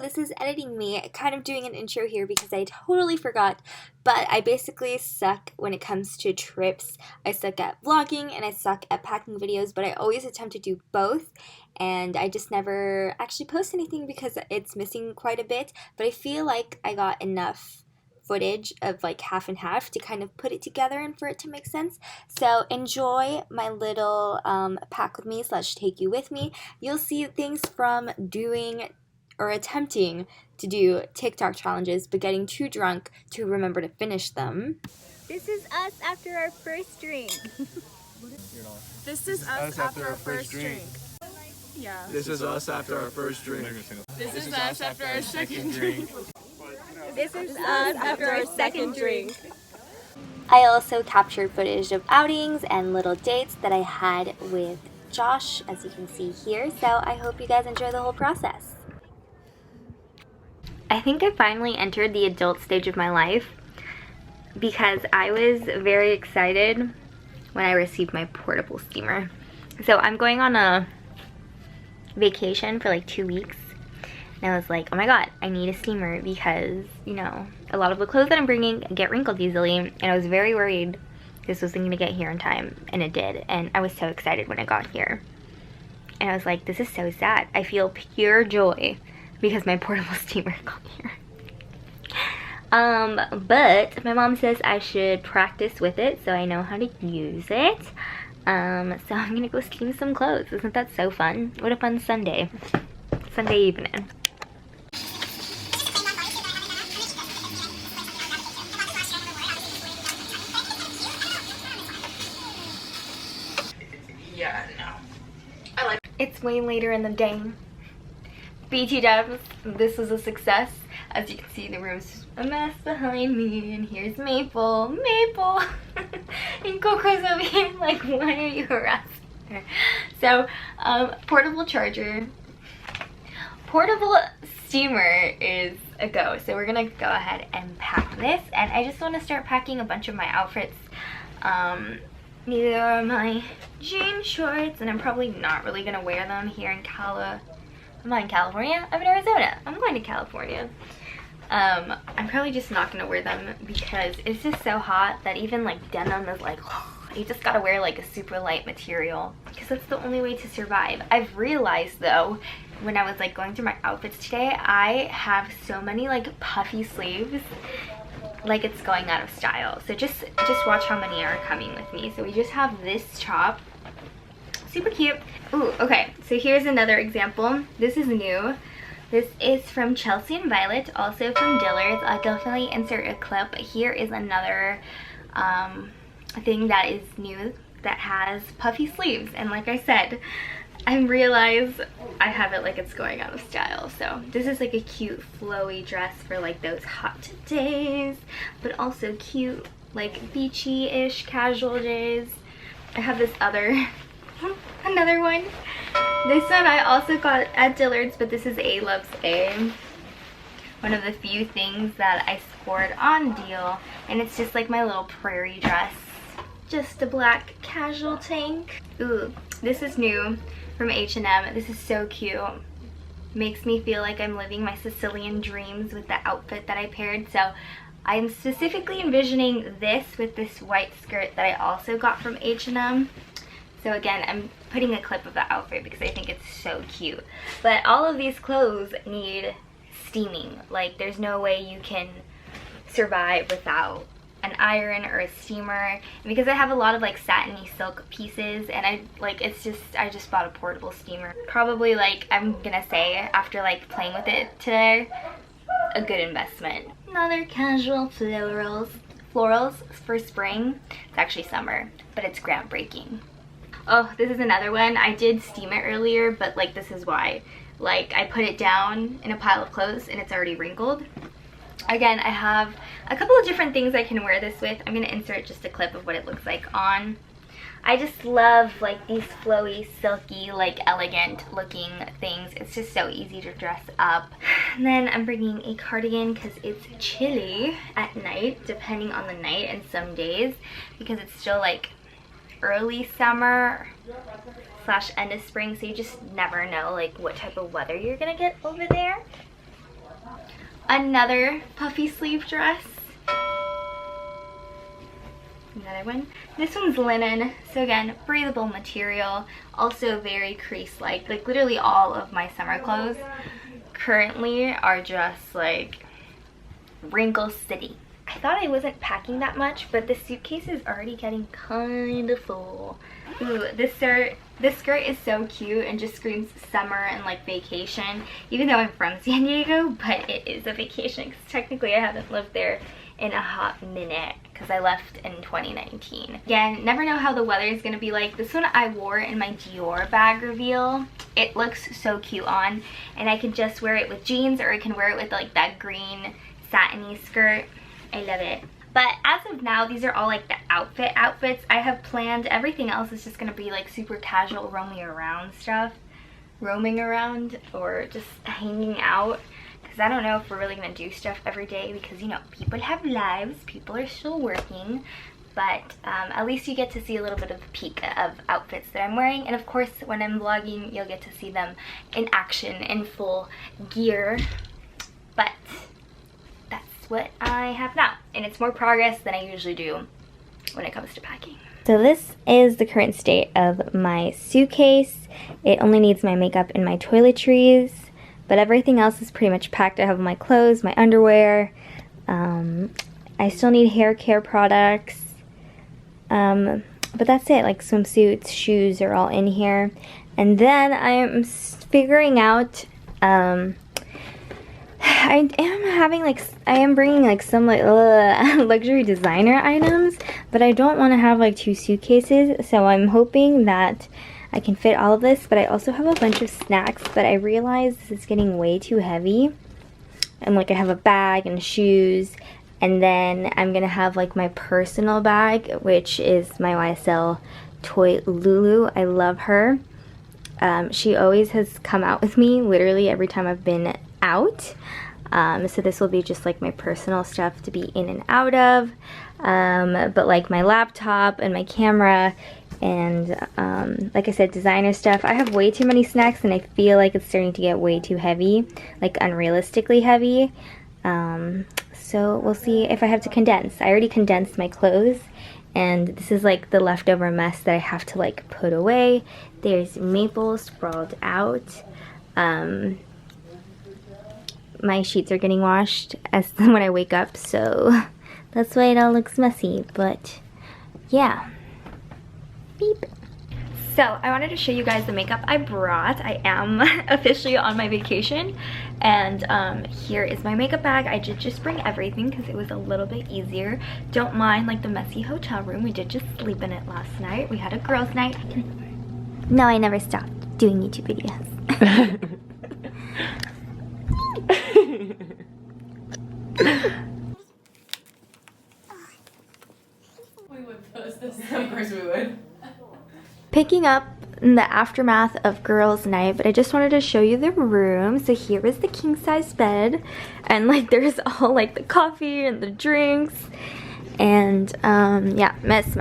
this is editing me, kind of doing an intro here because I totally forgot, but I basically suck when it comes to trips. I suck at vlogging and I suck at packing videos, but I always attempt to do both, and I just never actually post anything because it's missing quite a bit, but I feel like I got enough footage of like half and half to kind of put it together and for it to make sense. So enjoy my little pack with me / take you with me. You'll see things from doing or attempting to do TikTok challenges but getting too drunk to remember to finish them. This is us after our first drink. This is us after our first drink. Yeah. This is us after our first drink. This is us after our second drink. This is us after our second drink. I also captured footage of outings and little dates that I had with Josh, as you can see here, so I hope you guys enjoy the whole process. I think I finally entered the adult stage of my life because I was very excited when I received my portable steamer. So I'm going on a vacation for like 2 weeks. And I was like, oh my god, I need a steamer because, you know, a lot of the clothes that I'm bringing get wrinkled easily. And I was very worried this wasn't going to get here in time. And it did. And I was so excited when it got here. And I was like, this is so sad. I feel pure joy because my portable steamer got here. But my mom says I should practice with it so I know how to use it. So I'm going to go steam some clothes. Isn't that so fun? What a fun Sunday evening. Yeah, no. It's way later in the day. BT Dubs, this was a success. As you can see, the room's a mess behind me, and here's Maple. And Coco's over here like, why are you harassing her? So, portable charger. Portable steamer is a go. So we're gonna go ahead and pack this, and I just want to start packing a bunch of my outfits. These are my jean shorts, and I'm probably not really gonna wear them here in I'm not in California, I'm in Arizona. I'm going to California. I'm probably just not gonna wear them because it's just so hot that even like denim is like, you just gotta wear like a super light material because that's the only way to survive. I've realized though, when I was like going through my outfits today, I have so many like puffy sleeves, like it's going out of style. So just watch how many are coming with me. So we just have this top, super cute. Ooh, okay, so here's another example. This is new. This is from Chelsea and Violet, also from Dillard's. I'll definitely insert a clip. Here is another thing that is new that has puffy sleeves. And like I said, I realize I have it like it's going out of style. So this is like a cute flowy dress for like those hot days, but also cute like beachy-ish casual days. I have this another one. This one I also got at Dillard's, but this is A Loves A. One of the few things that I scored on deal, and it's just like my little prairie dress. Just a black casual tank. Ooh, this is new from H&M. This is so cute. Makes me feel like I'm living my Sicilian dreams with the outfit that I paired. So I'm specifically envisioning this with this white skirt that I also got from H&M. So again, I'm putting a clip of the outfit because I think it's so cute. But all of these clothes need steaming. Like, there's no way you can survive without an iron or a steamer. And because I have a lot of like satiny silk pieces, and I just bought a portable steamer. Probably, like, I'm gonna say after like playing with it today, a good investment. Another casual florals for spring. It's actually summer, but it's groundbreaking. Oh, this is another one. I did steam it earlier, but like this is why. Like, I put it down in a pile of clothes and it's already wrinkled. Again, I have a couple of different things I can wear this with. I'm going to insert just a clip of what it looks like on. I just love like these flowy, silky, like elegant looking things. It's just so easy to dress up. And then I'm bringing a cardigan because it's chilly at night, depending on the night and some days, because it's still like early summer / end of spring, so you just never know like what type of weather you're gonna get over there. Another puffy sleeve dress. Another one. This one's linen, so again, breathable material, also very crease-like. Like literally all of my summer clothes currently are just like wrinkle city. I thought I wasn't packing that much, but the suitcase is already getting kind of full. Ooh, this skirt is so cute and just screams summer and like vacation, even though I'm from San Diego, but it is a vacation because technically I haven't lived there in a hot minute because I left in 2019. Again, never know how the weather is going to be like. This one I wore in my Dior bag reveal. It looks so cute on, and I can just wear it with jeans, or I can wear it with like that green satiny skirt. I love it. But as of now, these are all like the outfits I have planned. Everything else is just gonna be like super casual roaming around stuff. Roaming around or just hanging out. Because I don't know if we're really gonna do stuff every day because, you know, people have lives, people are still working. But at least you get to see a little bit of a peek of outfits that I'm wearing. And of course, when I'm vlogging, you'll get to see them in action, in full gear. But what I have now, and it's more progress than I usually do when it comes to packing. So this is the current state of my suitcase. It only needs my makeup and my toiletries, but everything else is pretty much packed. I have my clothes, my underwear. I still need hair care products, but that's it. Like swimsuits, shoes are all in here. And then I am figuring out I am bringing like some like luxury designer items, but I don't want to have like 2 suitcases, so I'm hoping that I can fit all of this. But I also have a bunch of snacks, but I realize this is getting way too heavy. And like I have a bag and shoes, and then I'm gonna have like my personal bag, which is my YSL toy Lulu. I love her. She always has come out with me literally every time I've been out. So this will be just like my personal stuff to be in and out of, but like my laptop and my camera and like I said, designer stuff. I have way too many snacks and I feel like it's starting to get way too heavy, like unrealistically heavy. So we'll see if I have to condense. I already condensed my clothes, and this is like the leftover mess that I have to like put away. There's Maple sprawled out. My sheets are getting washed as when I wake up, so that's why it all looks messy. But yeah, beep. So I wanted to show you guys the makeup I brought. I am officially on my vacation, and here is my makeup bag. I did just bring everything because it was a little bit easier. Don't mind like the messy hotel room. We did just sleep in it last night. We had a girls' night. No, I never stopped doing YouTube videos. We would post this. Of course we would. Picking up in the aftermath of girls' night, but I just wanted to show you the room. So here is the king size bed, and like there's all like the coffee and the drinks, and yeah, mess.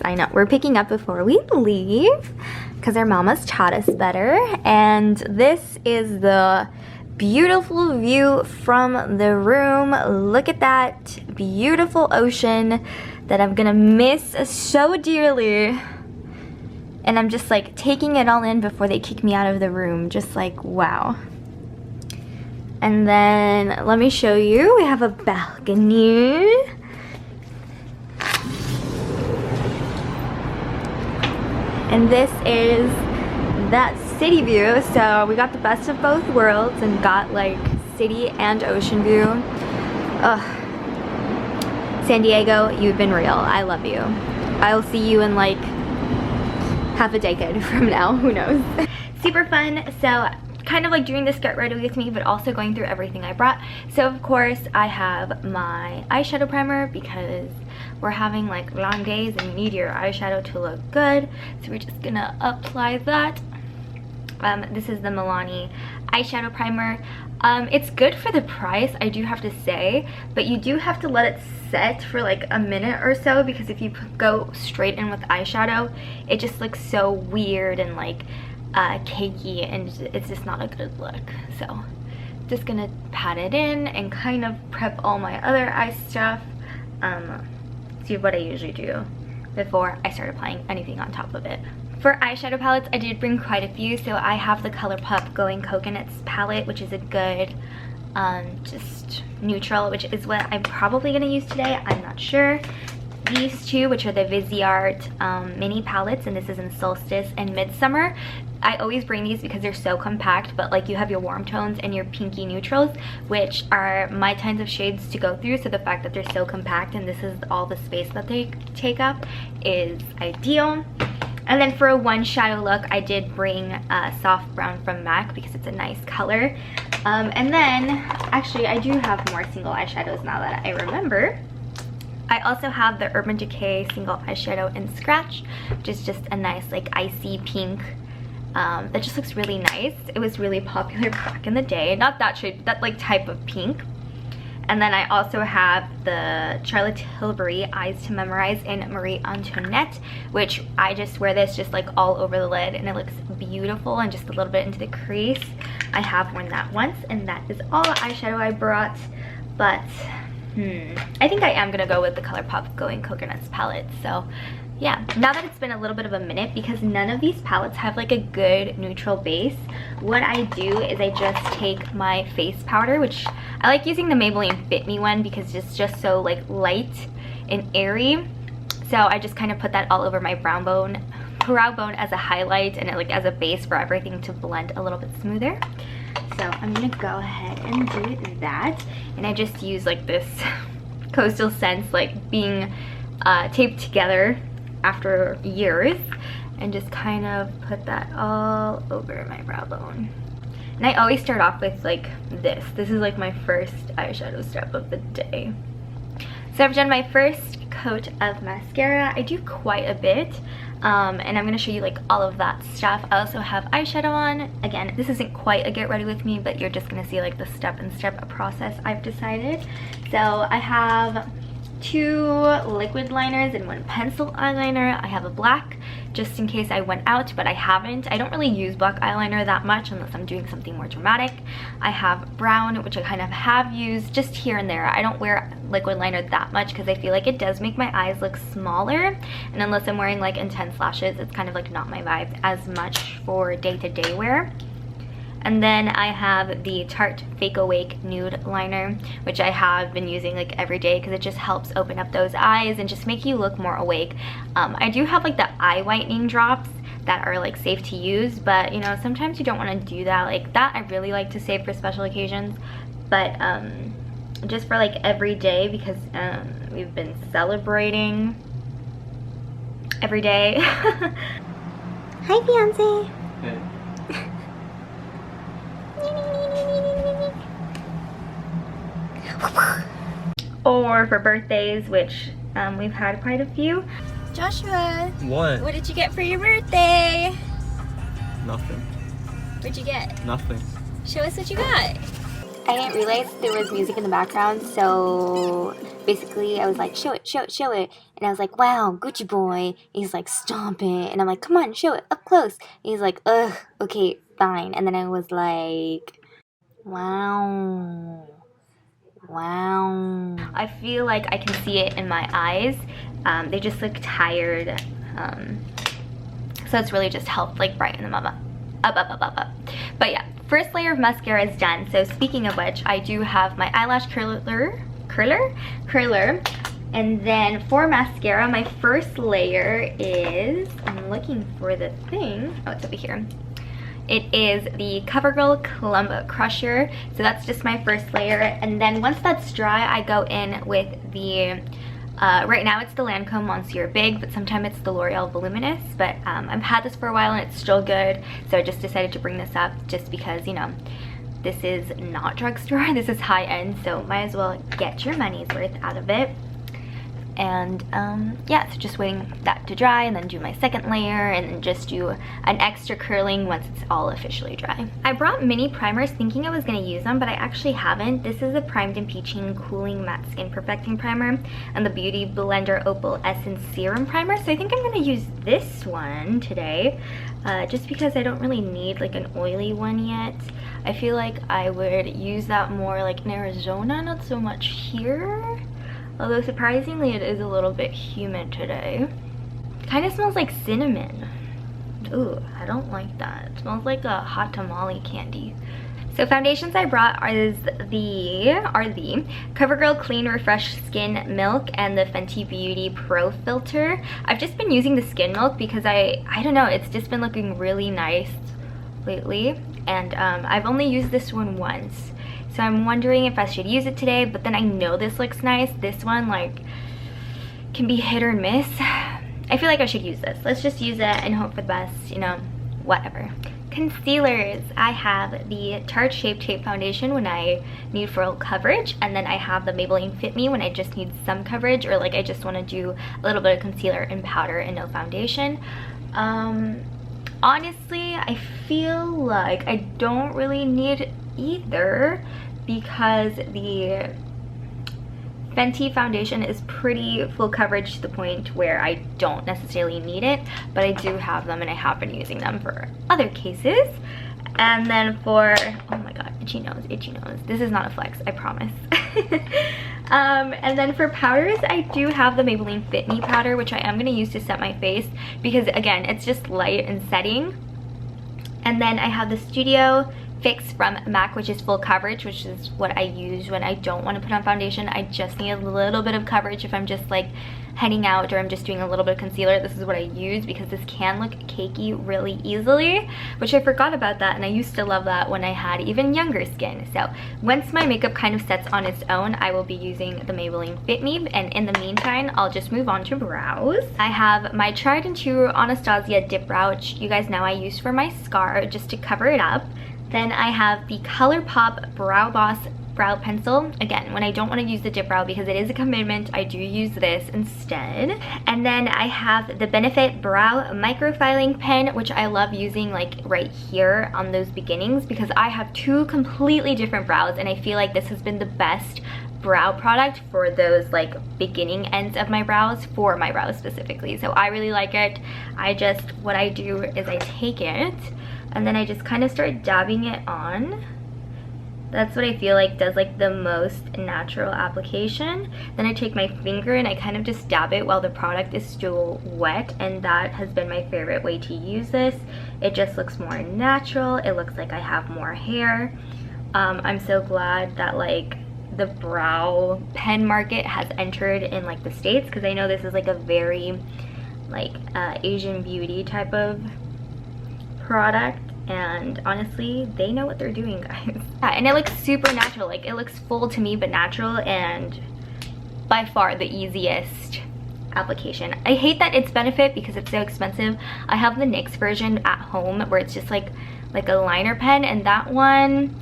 I know, we're picking up before we leave because our mamas taught us better. And this is the beautiful view from the room. Look at that beautiful ocean that I'm gonna miss so dearly. And I'm just like taking it all in before they kick me out of the room. Just like, wow. And then let me show you. We have a balcony. And this is that city view. So we got the best of both worlds and got like city and ocean view. Ugh. San Diego, you've been real. I love you. I'll see you in like half a decade from now, who knows. Super fun. So kind of like doing this get ready with me, but also going through everything I brought. So of course I have my eyeshadow primer because we're having like long days and you need your eyeshadow to look good. So we're just gonna apply that. This is the Milani eyeshadow primer. It's good for the price, I do have to say, but you do have to let it set for like a minute or so, because if you go straight in with eyeshadow, it just looks so weird and like cakey, and it's just not a good look. So just gonna pat it in and kind of prep all my other eye stuff. See what I usually do before I start applying anything on top of it. For eyeshadow palettes, I did bring quite a few. So I have the ColourPop Going Coconuts palette, which is a good just neutral, which is what I'm probably gonna use today. I'm not sure. These two, which are the Viseart mini palettes, and this is in Solstice and Midsummer. I always bring these because they're so compact, but like you have your warm tones and your pinky neutrals, which are my kinds of shades to go through. So the fact that they're so compact and this is all the space that they take up is ideal. And then for a one shadow look, I did bring Soft Brown from MAC because it's a nice color. And then, actually, I do have more single eyeshadows now that I remember. I also have the Urban Decay single eyeshadow in Scratch, which is just a nice like icy pink that just looks really nice. It was really popular back in the day. Not that shade, that like type of pink. And then I also have the Charlotte Tilbury Eyes to Memorize in Marie Antoinette, which I just wear this just like all over the lid and it looks beautiful and just a little bit into the crease. I have worn that once, and that is all the eyeshadow I brought. But I think I am gonna go with the ColourPop Going Coconuts palette. So yeah, now that it's been a little bit of a minute, because none of these palettes have like a good neutral base, what I do is I just take my face powder, which I like using the Maybelline Fit Me one because it's just so like light and airy. So I just kind of put that all over my brow bone as a highlight and like as a base for everything to blend a little bit smoother. So I'm gonna go ahead and do that, and I just use like this Coastal Scents like being taped together after years, and just kind of put that all over my brow bone. And I always start off with like this. This is like my first eyeshadow step of the day. So I've done my first coat of mascara. I do quite a bit. And I'm going to show you like all of that stuff. I also have eyeshadow on. Again, this isn't quite a get ready with me, but you're just going to see like the step-in-step process I've decided. So I have 2 liquid liners and 1 pencil eyeliner. I have a black just in case I went out, but I haven't. I don't really use black eyeliner that much unless I'm doing something more dramatic. I have brown, which I kind of have used just here and there. I don't wear liquid liner that much because I feel like it does make my eyes look smaller, and unless I'm wearing like intense lashes, it's kind of like not my vibe as much for day-to-day wear. And then I have the Tarte Fake Awake Nude Liner, which I have been using like every day because it just helps open up those eyes and just make you look more awake. I do have like the eye whitening drops that are like safe to use, but you know, sometimes you don't want to do that. Like that I really like to save for special occasions, but just for like every day, because we've been celebrating every day. Hi, fiance. Hey. Or for birthdays, which we've had quite a few. Joshua, What did you get for your birthday? Nothing. What'd you get? Nothing. Show us what you got. I didn't realize there was music in the background, so basically I was like, show it, show it, show it. And I was like, wow, Gucci boy. And he's like, stomp it. And I'm like, come on, show it up close. And he's like, ugh, okay, fine. And then I was like, wow. Wow. I feel like I can see it in my eyes. They just look tired. So it's really just helped like brighten them up. But yeah, first layer of mascara is done. So speaking of which, I do have my eyelash curler. And then for mascara, my first layer is, I'm looking for the thing. Oh, it's over here. It is the CoverGirl Clump Crusher. So that's just my first layer. And then once that's dry, I go in with the, right now it's the Lancome Monsieur Big, but sometimes it's the L'Oreal Voluminous. But I've had this for a while and it's still good. So I just decided to bring this up just because, you know, this is not drugstore. This is high end, so might as well get your money's worth out of it. And yeah, so just waiting that to dry and then do my second layer and then just do an extra curling once it's all officially dry. I brought mini primers thinking I was going to use them, but I actually haven't. This is the Primed and Peaching Cooling Matte Skin Perfecting Primer and the Beauty Blender Opal Essence Serum Primer. So I think I'm going to use this one today, just because I don't really need like an oily one yet. I feel like I would use that more like in Arizona, not so much here. Although surprisingly it is a little bit humid today. It kind of smells like cinnamon. Ooh, I don't like that. It smells like a hot tamale candy. So foundations I brought are the CoverGirl Clean Refresh Skin Milk and the Fenty Beauty Pro Filter. I've just been using the skin milk because I don't know, it's just been looking really nice lately. And I've only used this one once. So I'm wondering if I should use it today, but then I know this looks nice. This one like can be hit or miss. I feel like I should use this. Let's just use it and hope for the best, you know, whatever. Concealers. I have the Tarte Shape Tape Foundation when I need full coverage, and then I have the Maybelline Fit Me when I just need some coverage, or like I just want to do a little bit of concealer and powder and no foundation. Honestly, I feel like I don't really need either because the Fenty foundation is pretty full coverage to the point where I don't necessarily need it, but I do have them and I have been using them for other cases. And then for, oh my god, itchy nose, itchy nose. This is not a flex, I promise. And then for powders, I do have the Maybelline Fit Me powder, which I am going to use to set my face because again, it's just light and setting. And then I have the Studio Fix from MAC, which is full coverage, which is what I use when I don't want to put on foundation. I just need a little bit of coverage if I'm just like heading out or I'm just doing a little bit of concealer. This is what I use because this can look cakey really easily, which I forgot about that, and I used to love that when I had even younger skin. So once my makeup kind of sets on its own, I will be using the Maybelline Fit Me, and in the meantime I'll just move on to brows. I have my tried and true Anastasia dip brow, which you guys know I use for my scar just to cover it up. Then I have the ColourPop Brow Boss brow pencil. Again, when I don't want to use the dip brow because it is a commitment, I do use this instead. And then I have the Benefit Brow Microfiling Pen, which I love using like right here on those beginnings because I have two completely different brows, and I feel like this has been the best brow product for those like beginning ends of my brows, for my brows specifically. So I really like it. What I do is I take it and then I just kind of start dabbing it on. That's what I feel like does like the most natural application. Then I take my finger and I kind of just dab it while the product is still wet, and that has been my favorite way to use this. It just looks more natural. It looks like I have more hair. I'm so glad that like the brow pen market has entered in like the States, because I know this is like a very like Asian beauty type of product, and honestly they know what they're doing, guys. Yeah, and it looks super natural. Like it looks full to me but natural, and by far the easiest application. I hate that it's Benefit because it's so expensive. I have the NYX version at home where it's just like a liner pen, and that one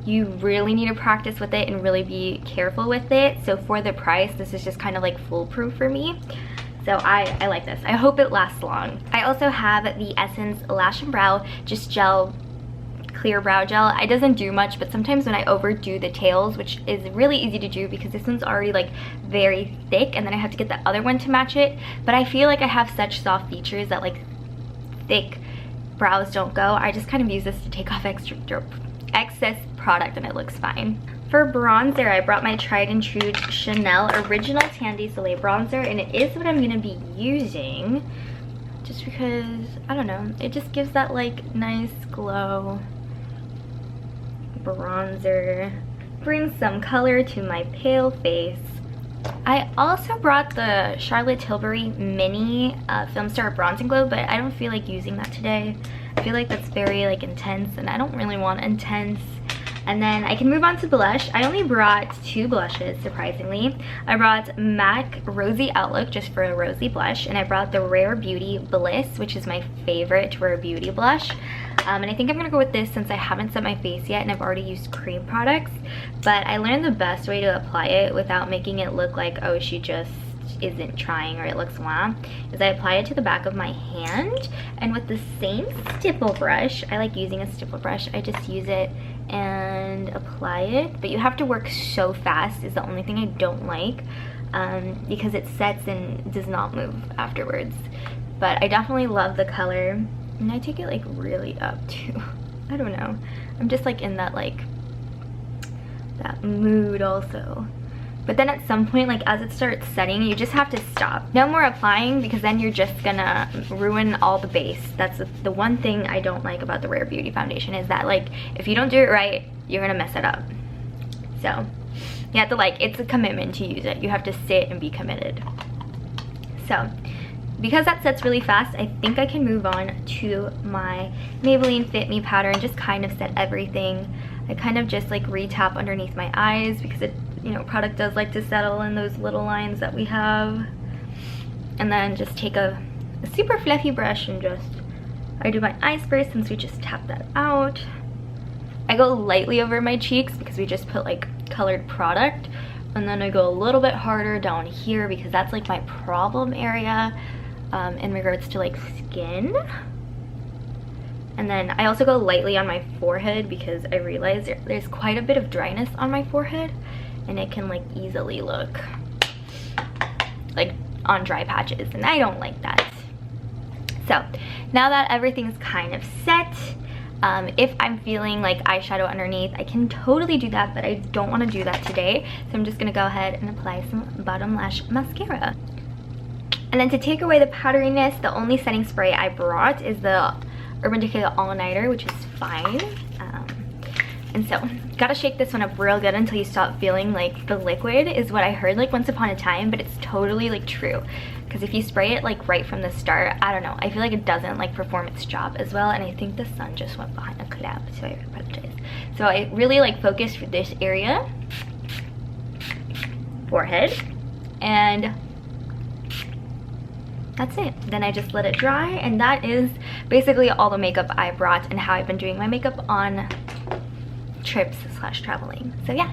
you really need to practice with it and really be careful with it. So for the price, this is just kind of like foolproof for me. So I like this. I hope it lasts long. I also have the Essence Lash and Brow Just Gel Clear Brow Gel. It doesn't do much, but sometimes when I overdo the tails, which is really easy to do because this one's already like very thick, and then I have to get the other one to match it. But I feel like I have such soft features that like thick brows don't go. I just kind of use this to take off excess product, and it looks fine. For bronzer, I brought my tried and true Chanel Original Tandy Soleil bronzer, and it is what I'm gonna be using just because, I don't know, it just gives that like nice glow. Bronzer brings some color to my pale face. I also brought the Charlotte Tilbury Mini Film Star Bronze and Glow, but I don't feel like using that today. I feel like that's very like intense, and I don't really want intense. And then I can move on to blush. I only brought 2 blushes, surprisingly. I brought MAC Rosy Outlook, just for a rosy blush, and I brought the Rare Beauty Bliss, which is my favorite Rare Beauty blush. And I think I'm gonna go with this since I haven't set my face yet and I've already used cream products. But I learned the best way to apply it without making it look like, oh, she just isn't trying or it looks wah, is I apply it to the back of my hand, and with the same stipple brush, I like using a stipple brush, I just use it and apply it. But you have to work so fast is the only thing I don't like, because it sets and does not move afterwards. But I definitely love the color, and I take it like really up too. I don't know, I'm just like in that like that mood also. But then at some point, like as it starts setting, you just have to stop. No more applying, because then you're just gonna ruin all the base. That's the one thing I don't like about the Rare Beauty foundation, is that like if you don't do it right, you're gonna mess it up. So you have to like, it's a commitment to use it. You have to sit and be committed. So because that sets really fast, I think I can move on to my Maybelline Fit Me powder and just kind of set everything. I kind of just like re-tap underneath my eyes, because it, you know, product does like to settle in those little lines that we have. And then just take a super fluffy brush and just, I do my eyes first since we just tapped that out. I go lightly over my cheeks because we just put like colored product, and then I go a little bit harder down here because that's like my problem area in regards to like skin. And then I also go lightly on my forehead because I realize there's quite a bit of dryness on my forehead, and it can like easily look like on dry patches, and I don't like that. So now that everything's kind of set, if I'm feeling like eyeshadow underneath, I can totally do that, but I don't want to do that today. So I'm just gonna go ahead and apply some bottom lash mascara. And then to take away the powderiness, the only setting spray I brought is the Urban Decay All Nighter, which is fine. And so gotta shake this one up real good until you stop feeling like the liquid, is what I heard like once upon a time, but it's totally like true. Because if you spray it like right from the start, I don't know, I feel like it doesn't like perform its job as well. And I think the sun just went behind a cloud, so I apologize. So I really like focused for this area, forehead, and that's it. Then I just let it dry, and that is basically all the makeup I brought and how I've been doing my makeup on trips / traveling. So yeah,